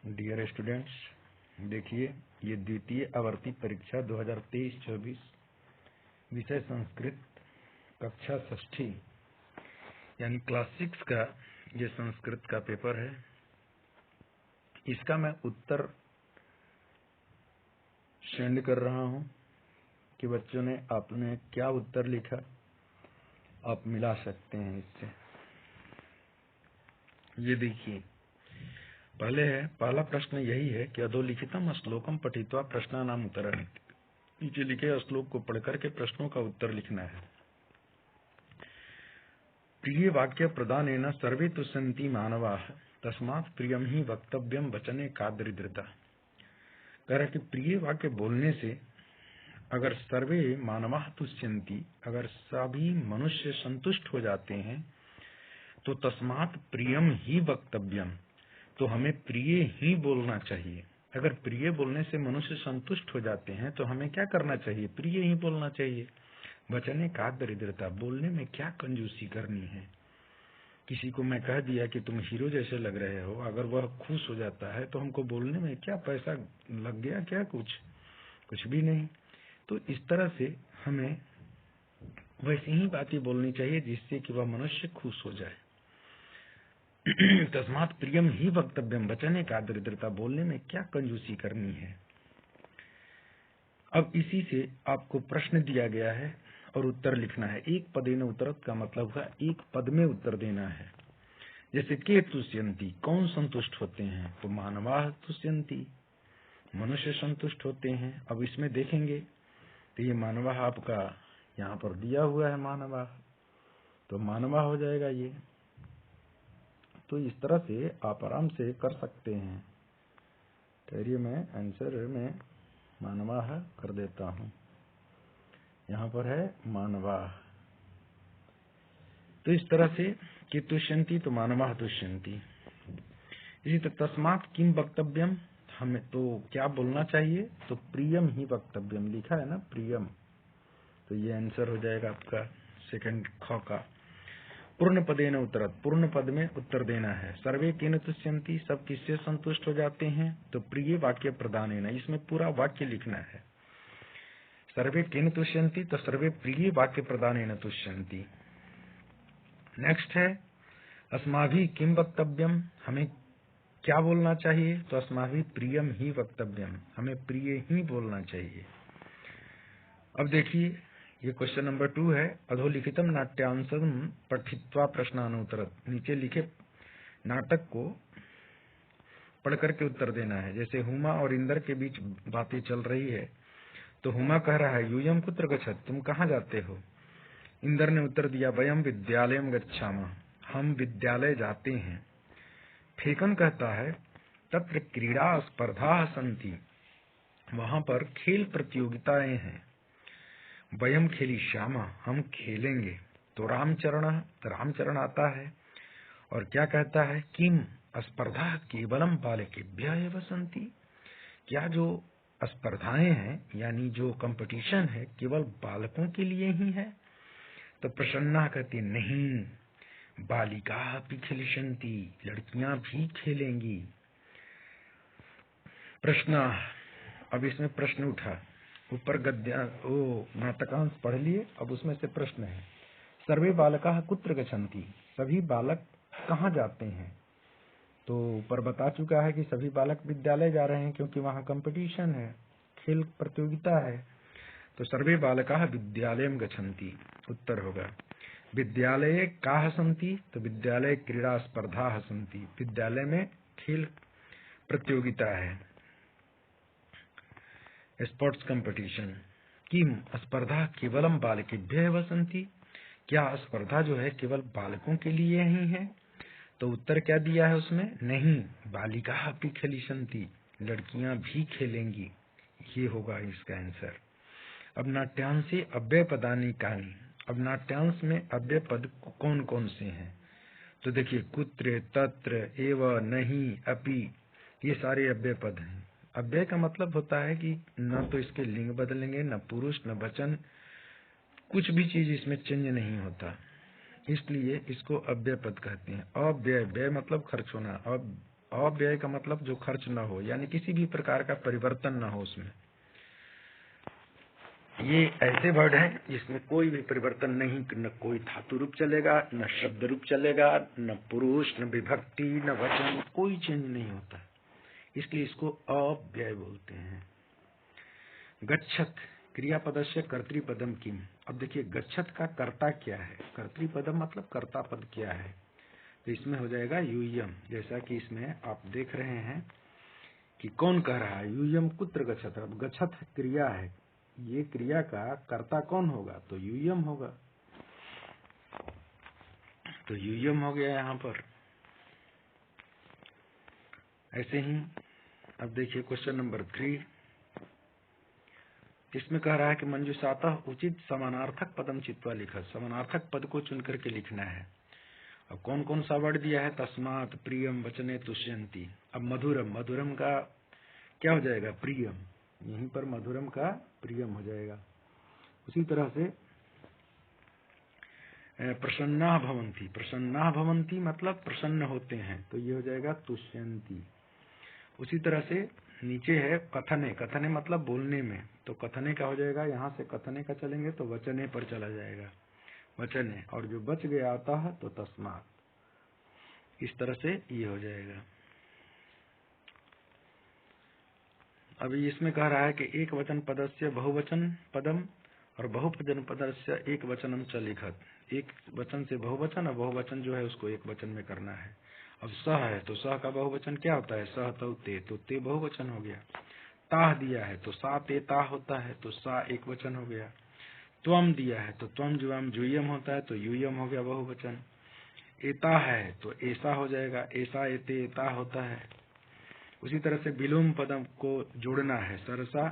Dear students, देखिए ये द्वितीय आवर्ती परीक्षा 2023-24 विषय संस्कृत कक्षा षष्ठी यानी क्लास 6 का ये संस्कृत का पेपर है। इसका मैं उत्तर सेंड कर रहा हूं कि बच्चों ने आपने क्या उत्तर लिखा, आप मिला सकते हैं इससे। ये देखिए, पहला प्रश्न यही है कि अधोलिखितम श्लोकम पठित्वा प्रश्नानाम उत्तरम्। नीचे लिखे श्लोक को पढ़कर के प्रश्नों का उत्तर लिखना है। प्रिय वाक्य प्रदानेन सर्वे तुष्यन्ति मानवाः तस्मात् प्रियम ही वक्तव्यम वचने का दरिद्रता। कह रहा कि प्रिय वाक्य बोलने से अगर सर्वे मानवाः तुष्यन्ति, अगर सभी मनुष्य संतुष्ट हो जाते हैं, तो तस्मात् प्रियम ही वक्तव्यम, तो हमें प्रिय ही बोलना चाहिए। अगर प्रिय बोलने से मनुष्य संतुष्ट हो जाते हैं तो हमें क्या करना चाहिए? प्रिय ही बोलना चाहिए। वचने का दरिद्रता, बोलने में क्या कंजूसी करनी है। किसी को मैं कह दिया कि तुम हीरो जैसे लग रहे हो, अगर वह खुश हो जाता है तो हमको बोलने में क्या पैसा लग गया, क्या कुछ भी नहीं। तो इस तरह से हमें वैसी ही बातें बोलनी चाहिए जिससे कि वह मनुष्य खुश हो जाए। तस्मात् प्रियम ही वक्तव्यम वचने का दरिद्रता, बोलने में क्या कंजूसी करनी है। अब इसी से आपको प्रश्न दिया गया है और उत्तर लिखना है। एक पदेन उत्तरत का मतलब है एक पद में उत्तर देना है। जैसे के तुष्यन्ति, कौन संतुष्ट होते हैं? तो मानवाः तुष्यन्ति, मनुष्य संतुष्ट होते हैं। अब इसमें देखेंगे तो ये मानवाः आपका यहाँ पर दिया हुआ है, मानवाः, तो मानवाः हो जाएगा ये। तो इस तरह से आप आराम से कर सकते हैं। करिए, मैं आंसर में मानवाः कर देता हूँ। यहाँ पर है मानवाः। तो इस तरह से कि तुष्यन्ति तो मानवाः तुष्यन्ति। इसी तरह तस्मात् किम वक्तव्यम, हमें तो क्या बोलना चाहिए? तो प्रियम ही वक्तव्यम लिखा है ना, प्रियम, तो ये आंसर हो जाएगा आपका सेकंड ख का। पूर्ण पदेन उत्तरत, पूर्ण पद में उत्तर देना है। सर्वे केन तुष्यन्ति, सब किससे संतुष्ट हो जाते हैं? तो प्रिय वाक्य प्रदानेन, इसमें पूरा वाक्य लिखना है। सर्वे केन तुष्यन्ति, तो सर्वे प्रिय वाक्य प्रदानेन तुष्यन्ति। नेक्स्ट है अस्माभिः किम वक्तव्यम, हमें क्या बोलना चाहिए? तो अस्माभिः प्रियम ही वक्तव्यम, हमें प्रिय ही बोलना चाहिए। अब देखिए, ये क्वेश्चन नंबर 2 है। अधोलिखितम नाट्यांशम पठित्वा प्रश्नानुत्तरत्, नीचे लिखे नाटक को पढ़ करके उत्तर देना है। जैसे हुमा और इंद्र के बीच बातें चल रही है, तो हुमा कह रहा है यूयम कुत्र गच्छत्, तुम कहाँ जाते हो? इंद्र ने उत्तर दिया वयम विद्यालयम गच्छामः, हम विद्यालय जाते हैं। फेकन कहता है तत्र क्रीड़ा स्पर्धा सन्ति, वहां पर खेल प्रतियोगिताएं हैं। वयम खेलिष्यामः, हम खेलेंगे। तो रामचरण आता है और क्या कहता है? किम स्पर्धा केवलम बालकेभ्यः एव सन्ति, क्या जो स्पर्धाएं हैं यानी जो कंपटीशन है केवल बालकों के लिए ही है? तो प्रसन्ना कहती नहीं, बालिकाः अपि खेलिष्यन्ति, लड़कियां भी खेलेंगी। प्रश्न, अब इसमें प्रश्न उठा, ऊपर नाटकांश पढ़ लिए, अब उसमें से प्रश्न है सर्वे बालकाः कुत्र गच्छन्ति, सभी बालक कहाँ जाते हैं? तो ऊपर बता चुका है कि सभी बालक विद्यालय जा रहे हैं क्योंकि वहाँ कंपटीशन है, खेल प्रतियोगिता है। तो सर्वे बालकाः विद्यालयं गच्छन्ति, उत्तर होगा। विद्यालये काः सन्ति, तो विद्यालय क्रीड़ा स्पर्धाः सन्ति, विद्यालय में खेल प्रतियोगिता है, स्पोर्ट्स कंपटीशन। किम स्पर्धा केवलम बालकेभ्यः एव सन्ति, क्या स्पर्धा जो है केवल बालकों के लिए ही है? तो उत्तर क्या दिया है उसमें? नहीं, बालिकाः अपि खेलिष्यन्ति, लड़कियां भी खेलेंगी, ये होगा इसका आंसर। अब नाट्यांशे अव्यय पदानि कानि, अब नाट्यांश में अव्यय पद कौन कौन से हैं? तो देखिए कुत्र, तत्र, एव, नहीं, अपि, ये सारे अव्यय पद हैं। अव्यय का मतलब होता है कि न तो इसके लिंग बदलेंगे, न पुरुष न वचन, कुछ भी चीज इसमें चेंज नहीं होता, इसलिए इसको अव्यय पद कहते हैं। अव्यय, व्यय मतलब खर्च होना, अव्यय का मतलब जो खर्च न हो, यानी किसी भी प्रकार का परिवर्तन न हो उसमें। ये ऐसे वर्ड है जिसमें कोई भी परिवर्तन नहीं, न कोई धातु रूप चलेगा, न शब्द रूप चलेगा, न पुरुष, न विभक्ति, न वचन, कोई चेंज नहीं होता, इसलिए इसको अव्यय बोलते हैं। गच्छत क्रियापदस्य कर्तृपदम किम। अब देखिए गच्छत का कर्ता क्या है, कर्तृपदम मतलब कर्ता पद क्या है, तो इसमें हो जाएगा यूयम। जैसा कि इसमें आप देख रहे हैं कि कौन कह रहा है, यूयम कुत्र गच्छत। अब गच्छत क्रिया है, ये क्रिया का कर्ता कौन होगा, तो यूयम होगा, तो यूयम हो गया यहाँ पर। ऐसे ही अब देखिए क्वेश्चन नंबर 3, इसमें कह रहा है कि मंजूषातः उचित समानार्थक पदम चित्वा लिखा। समानार्थक पद को चुन करके लिखना है। अब कौन कौन सा वर्ड दिया है, तस्मात्, प्रियम, वचने तुष्यन्ति। अब मधुरम, मधुरम का क्या हो जाएगा, प्रियम, यहीं पर मधुरम का प्रियम हो जाएगा। उसी तरह से प्रसन्ना भवन्ति, प्रसन्ना भवन्ति मतलब प्रसन्न होते हैं, तो ये हो जाएगा तुष्यन्ति। उसी तरह से नीचे है कथने, कथने मतलब बोलने में, तो कथने का हो जाएगा, यहाँ से कथने का चलेंगे तो वचने पर चला जाएगा, वचने, और जो बच गया आता है तो तस्मात्, इस तरह से ये हो जाएगा। अभी इसमें कह रहा है कि एक वचन पदस्य बहुवचन पदम और बहुवचन पदस्य एक वचनम च लिखत। एक वचन से बहुवचन और बहुवचन जो है उसको एक वचन में करना है। अब सह है तो सह का बहुवचन क्या होता है, सह तो ते बहुवचन हो गया। ताह दिया है तो सा ते ता होता है, तो सा एक वचन हो गया। त्वम दिया है तो त्वम जुआम जुयम होता है, तो युयम हो गया बहुवचन। एता है तो ऐसा हो जाएगा, ऐसा एते एता होता है। उसी तरह से विलोम पदम को जोड़ना है, सरसा।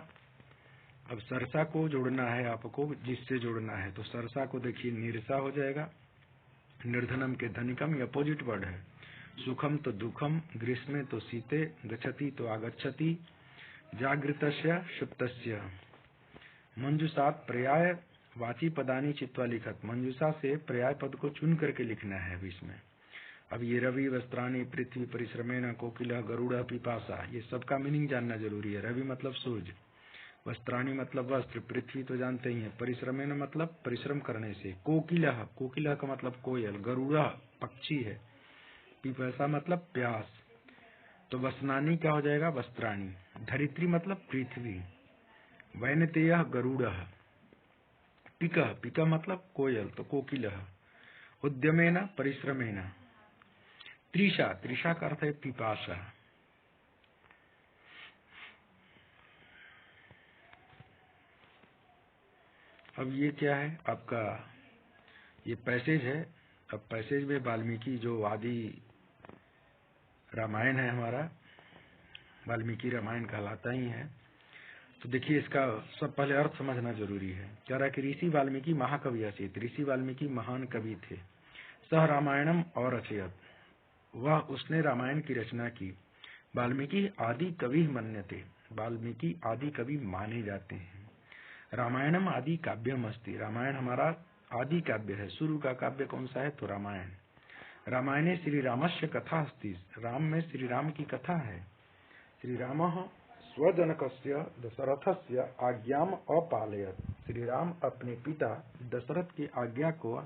अब सरसा को जोड़ना है आपको, जिससे जोड़ना है, तो सरसा को देखिए निरसा हो जाएगा। निर्धनम के धनिकम ये अपोजिट वर्ड है। सुखम तो दुखम, ग्रीष्मे तो शीते, गच्छति तो आगच्छति, जागृतस्य सुप्तस्य। मंजूषात पर्याय वाची पदानी चित्वा लिखत। मंजूषा से पर्याय पद को चुन करके लिखना है अभी इसमें। अब ये रवि, वस्त्राणी, पृथ्वी, परिश्रमेण, कोकिला, गरुड़, पिपासा, ये सबका मीनिंग जानना जरूरी है। रवि मतलब सूरज, वस्त्राणी मतलब वस्त्र, पृथ्वी तो जानते ही है, परिश्रमेण मतलब परिश्रम करने से, कोकिला, कोकिला का मतलब कोयल, गरुड़ पक्षी है, पिपासा मतलब प्यास, तो वस्त्राणी क्या हो जाएगा, वस्त्राणी। धरित्री मतलब पृथ्वी, वैनतेय गरुड़, पिका, पिका मतलब कोयल, तो कोकिल, उद्यमेन परिश्रमेण। त्रिषा, त्रिषा का अर्थ है पिपासा। अब ये क्या है आपका, ये पैसेज है। अब पैसेज में वाल्मीकि जो आदि रामायण है हमारा, वाल्मीकि रामायण कहलाता ही है। तो देखिए इसका सब पहले अर्थ समझना जरूरी है। कह रहा है कि ऋषि वाल्मीकि महाकवि असीत, ऋषि वाल्मीकि महान कवि थे। सह रामायणम और रचयत, वह उसने रामायण की रचना की। वाल्मीकि आदि कवि मन्यते, वाल्मीकि आदि कवि माने जाते हैं। रामायणम आदि काव्यम अस्ति, रामायण हमारा आदि काव्य है। शुरू का काव्य कौन सा है, तो रामायण। रामायणे श्री रामस्य कथा अस्ति, राम में श्री राम की कथा है। श्री रामः स्वजनकस्य दशरथस्य आज्ञाम अपालयत, श्री राम अपने पिता दशरथ की आज्ञा को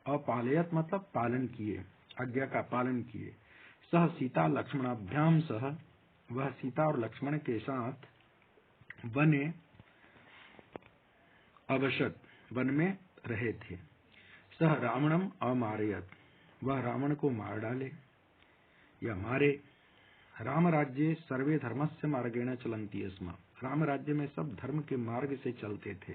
अपालयत मतलब पालन किए, आज्ञा का पालन किए। सह सीता लक्ष्मणाभ्याम सह, वह सीता और लक्ष्मण के साथ वने अवसत, वन में रहे थे। सह रावणम अमारयत, वह रावण को मार डाले या मारे। राम राज्ये सर्वे धर्मस्य मार्गेण चलन्ति स्म, राम राज्य में सब धर्म के मार्ग से चलते थे।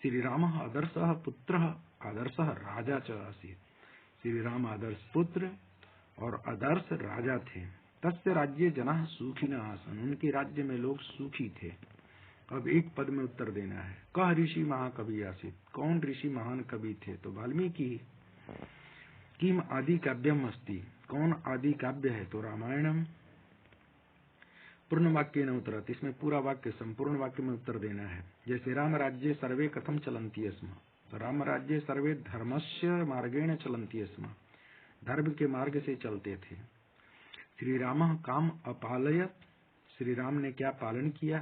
श्री राम आदर्शः पुत्रः आदर्शः राजा च आसीत्, श्री राम आदर्श पुत्र और आदर्श राजा थे। तस्य राज्ये जनाः सुखिनः आसन्, उनके राज्य में लोग सुखी थे। अब एक पद में उत्तर देना है। कह ऋषि महाकवि आसीत्, कौन ऋषि महान कवि थे, तो वाल्मीकि। किम आदि काव्यम अस्ति, कौन आदि काव्य है, तो रामायणम। पूर्ण वाक्य न उत्तरत, इसमें पूरा वाक्य संपूर्ण वाक्य में उत्तर देना है। जैसे राम राज्ये सर्वे कथम चलन्ति स्म, तो राम राज्ये सर्वे धर्मस्य मार्गेण चलन्ति स्म, धर्म के मार्ग से चलते थे। श्री राम काम अपालयत, श्री राम ने क्या पालन किया?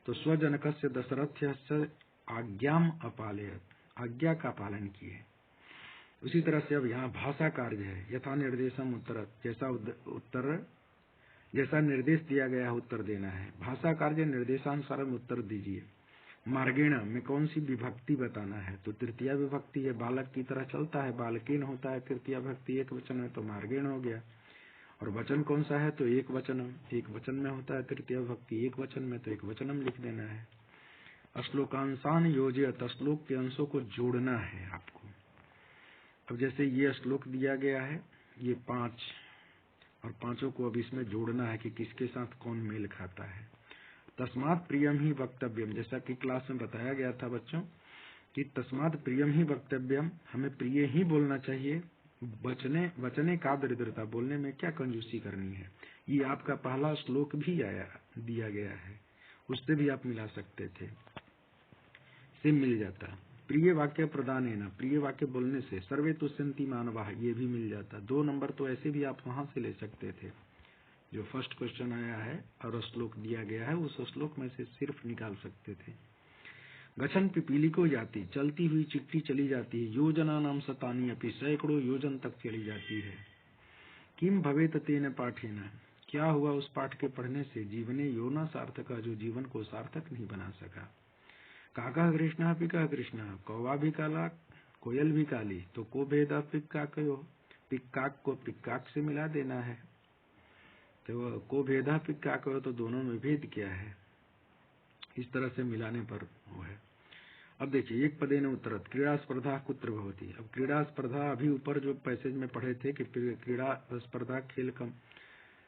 तो स्वजनकस्य दशरथस्य आज्ञाम अपालयत, आज्ञा का पालन किए। उसी तरह से अब यहाँ भाषा कार्य है, यथा निर्देशम उत्तर, जैसा निर्देश दिया गया है उत्तर देना है। भाषा कार्य निर्देशानुसार उत्तर दीजिए। मार्गेण में कौन सी विभक्ति बताना है? तो तृतीया विभक्ति है, बालक की तरह चलता है, बालकेन होता है तृतीया विभक्ति एक वचन में, तो मार्गेण हो गया। और वचन कौन सा है? तो एक वचनम, एक वचन में होता है तृतीया विभक्ति एक वचन में, तो एक वचनम लिख देना है। श्लोकांशान योजयत, श्लोक के अंशों को जोड़ना है आपको। अब जैसे ये श्लोक दिया गया है, ये 5, और 5 को अब इसमें जोड़ना है कि किसके साथ कौन मेल खाता है। तस्मात् प्रियम ही वक्तव्यम, जैसा कि क्लास में बताया गया था बच्चों कि तस्मात् प्रियम ही वक्तव्यम, हमें प्रिय ही बोलना चाहिए। वचने का दरिद्रता, बोलने में क्या कंजूसी करनी है। ये आपका पहला श्लोक भी दिया गया है, उससे भी आप मिला सकते थे, से मिल जाता। प्रिय वाक्य प्रदान है ना, प्रिय वाक्य बोलने से सर्वे तुष्यन्ति मानवाः, ये भी मिल जाता। 2 नंबर तो ऐसे भी आप वहां से ले सकते थे, जो फर्स्ट क्वेश्चन आया है और श्लोक दिया गया है उस श्लोक में से सिर्फ निकाल सकते थे। गच्छन् पिपीलिको याति, चलती हुई चिट्ठी चली जाती है। योजना नाम शतानि अपि, सैकड़ों योजन तक चली जाती है। किम भवेत तेन पाठेन, क्या हुआ उस पाठ के पढ़ने से? जीवने यो न सार्थक, जो जीवन को सार्थक नहीं बना सका। काका कृष्ण पिका कृष्ण, कौवा भी काला कोयल भी काली, तो को भेदा पिक्काकयो, पिक्काक को पिक्काक से मिला देना है। तो को भेदा पिक्काकयो, तो दोनों में भेद क्या है, इस तरह से मिलाने पर वो है। अब देखिए, एक पदेन उत्तरत, क्रीड़ा स्पर्धा कुत्र भवति। अब क्रीड़ा स्पर्धा अभी ऊपर जो पैसेज में पढ़े थे कि क्रीड़ा स्पर्धा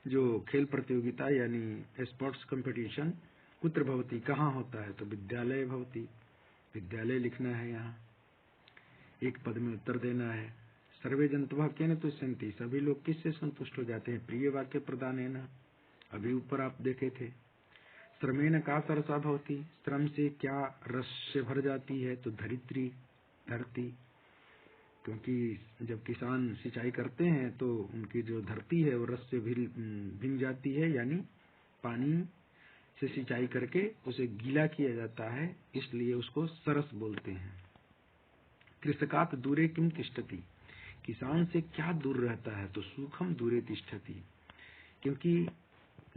जो खेल प्रतियोगिता यानी स्पोर्ट्स कंपटीशन, कुत्र भवति, कहाँ होता है? तो विद्यालय भवति, विद्यालय लिखना है यहाँ, एक पद में उत्तर देना है। सर्वे जंतवः केन तुष्यन्ति, सभी लोग किससे संतुष्ट हो जाते हैं? प्रिय वाक्य प्रदान है ना, अभी ऊपर आप देखे थे। श्रमेण का सरसा भवति, श्रम से क्या रस से भर जाती है? तो धरित्री, धरती, क्योंकि जब किसान सिंचाई करते हैं तो उनकी जो धरती है वो रस से भीग जाती है, यानी पानी से सिंचाई करके उसे गीला किया जाता है, इसलिए उसको सरस बोलते हैं। कृषकात् दूरे किम तिष्ठति, किसान से क्या दूर रहता है? तो सुखम दूरे तिष्ठति, क्योंकि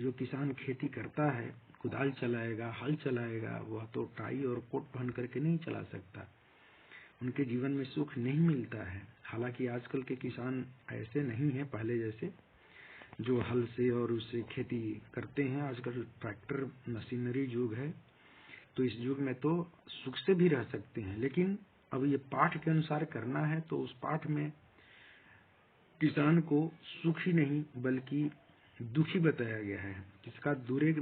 जो किसान खेती करता है, कुदाल चलाएगा, हल चलाएगा, वह तो टाई और कोट पहन करके नहीं चला सकता, उनके जीवन में सुख नहीं मिलता है। हालांकि आजकल के किसान ऐसे नहीं है पहले जैसे, जो हल से और उससे खेती करते हैं। आजकल ट्रैक्टर मशीनरी युग है, तो इस युग में तो सुख से भी रह सकते हैं, लेकिन अब ये पाठ के अनुसार करना है, तो उस पाठ में किसान को सुख ही नहीं बल्कि दुखी बताया गया है। इसका दूरे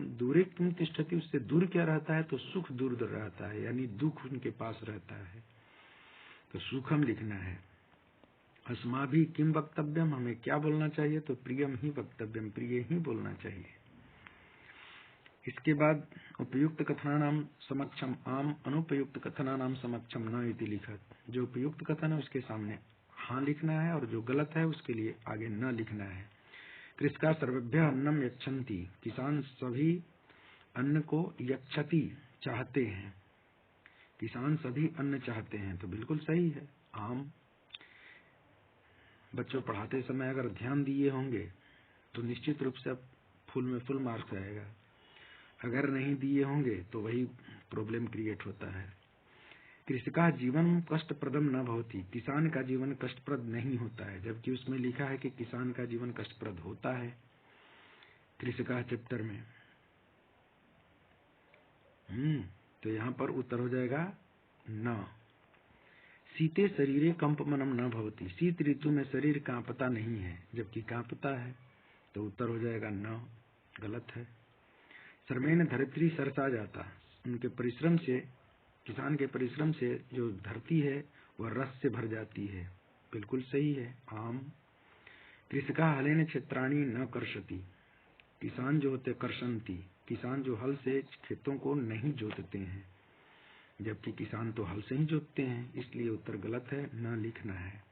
किम तिष्ठति, उससे दूर क्या रहता है? तो सुख दूर रहता है, यानी दुख उनके पास रहता है, तो सुखम लिखना है। अस्माभि किम वक्तव्यम, हमें क्या बोलना चाहिए? तो प्रियम ही वक्तव्यम, प्रिय ही बोलना चाहिए। इसके बाद उपयुक्त कथनानाम समक्षम आम, अनुपयुक्त कथनानाम समक्षम न इति लिखत। जो उपयुक्त कथन है उसके सामने हाँ लिखना है, और जो गलत है उसके लिए आगे न लिखना है। कृषका सर्वेभ्य अन्नम यच्छन्ति, किसान सभी अन्न को यच्छति, चाहते हैं। किसान सभी अन्न चाहते हैं, तो बिल्कुल सही है। आम, बच्चों पढ़ाते समय अगर ध्यान दिए होंगे तो निश्चित रूप से अब फुल में फुल मार्क्स आएगा, अगर नहीं दिए होंगे तो वही प्रॉब्लम क्रिएट होता है। कृषका जीवन कष्टप्रदम न भवति, किसान का जीवन कष्टप्रद नहीं होता है, जबकि उसमें लिखा है कि किसान का जीवन कष्टप्रद होता है कृषका चैप्टर में। तो यहाँ पर उत्तर हो जाएगा न। शीते शरीरे कंपमनम न भवति, शीत ऋतु में शरीर कांपता नहीं है, जबकि कांपता है, तो उत्तर हो जाएगा न, गलत है। श्रमेण धरित्री सरसा जाता, उनके परिश्रम से, किसान के परिश्रम से जो धरती है वह रस से भर जाती है, बिल्कुल सही है। आम। कृषका हलेन क्षेत्राणि न कर्षति, किसान जो होते कर्षन्ति, किसान जो हल से खेतों को नहीं जोतते हैं, जबकि किसान तो हल से ही जोतते हैं, इसलिए उत्तर गलत है, न लिखना है।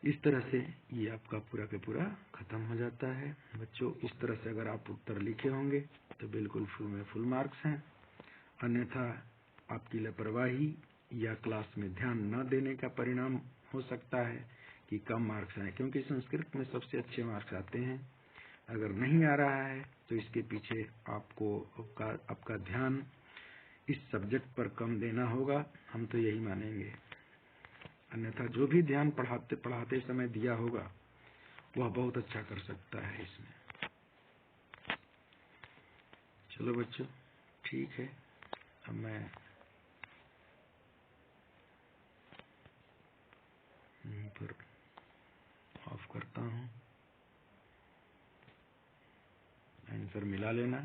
इस तरह से ये आपका पूरा के पूरा खत्म हो जाता है बच्चों। इस तरह से अगर आप उत्तर लिखे होंगे तो बिल्कुल फुल मार्क्स हैं, अन्यथा आपकी लापरवाही या क्लास में ध्यान न देने का परिणाम हो सकता है कि कम मार्क्स आए, क्योंकि संस्कृत में सबसे अच्छे मार्क्स आते हैं। अगर नहीं आ रहा है तो इसके पीछे आपको आपका ध्यान इस सब्जेक्ट पर कम देना होगा, हम तो यही मानेंगे। अन्यथा जो भी ध्यान पढ़ाते समय दिया होगा वह बहुत अच्छा कर सकता है इसमें। चलो बच्चों, ठीक है, अब मैं यहीं पर ऑफ करता हूँ। आंसर मिला लेना।